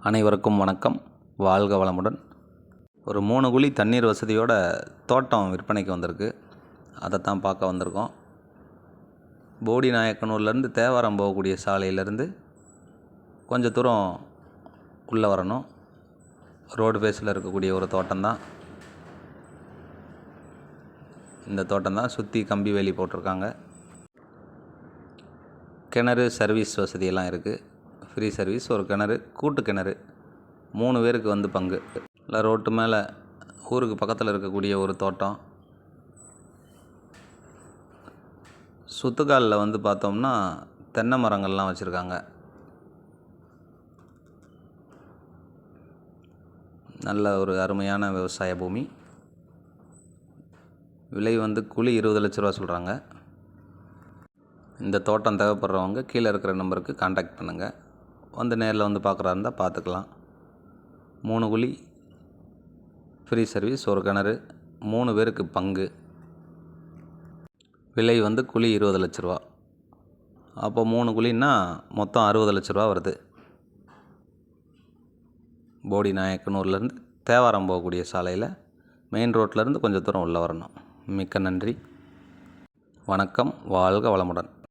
அனைவருக்கும் வணக்கம். வாழ்க வளமுடன். ஒரு 3 குழி தண்ணீர் வசதியோட தோட்டம் விற்பனைக்கு வந்திருக்கு. அதைத்தான் பார்க்க வந்திருக்கோம். போடி நாயக்கனூர்லேருந்து தேவாரம் போகக்கூடிய சாலையிலேருந்து கொஞ்சம் தூரம் உள்ளே வரணும். ரோடு பேஸில் இருக்கக்கூடிய ஒரு தோட்டம்தான். இந்த தோட்டம்தான். சுற்றி கம்பி வேலி போட்டிருக்காங்க. கிணறு சர்வீஸ் வசதியெல்லாம் இருக்குது. Free service. ஒரு கிணறு, கூட்டு கிணறு, 3 பேருக்கு வந்து பங்கு. இல்லை, ரோட்டு மேலே ஊருக்கு பக்கத்தில் இருக்கக்கூடிய ஒரு தோட்டம். சுத்துக்காலில் வந்து பார்த்தோம்னா தென்னை மரங்கள்லாம் வச்சுருக்காங்க. நல்ல ஒரு அருமையான விவசாய பூமி. விலை வந்து குழி 20 லட்ச ரூபா சொல்கிறாங்க. இந்த தோட்டம் தேவைப்படுறவங்க கீழே இருக்கிற நம்பருக்கு கான்டாக்ட் பண்ணுங்கள். வந்து நேரில் வந்து பார்க்குறா இருந்தால் பார்த்துக்கலாம். 3 குழி, ஃப்ரீ சர்வீஸ், ஒரு கிணறு, 3 பேருக்கு பங்கு. விலை வந்து குழி 20 லட்ச ரூபா. அப்போ 3 குழின்னா மொத்தம் 60 லட்ச ரூபா வருது. போடி நாயக்கனூர்லேருந்து தேவாரம் போகக்கூடிய சாலையில் மெயின் ரோட்லேருந்து கொஞ்சம் தூரம் உள்ளே வரணும். மிக்க நன்றி. வணக்கம். வாழ்க வளமுடன்.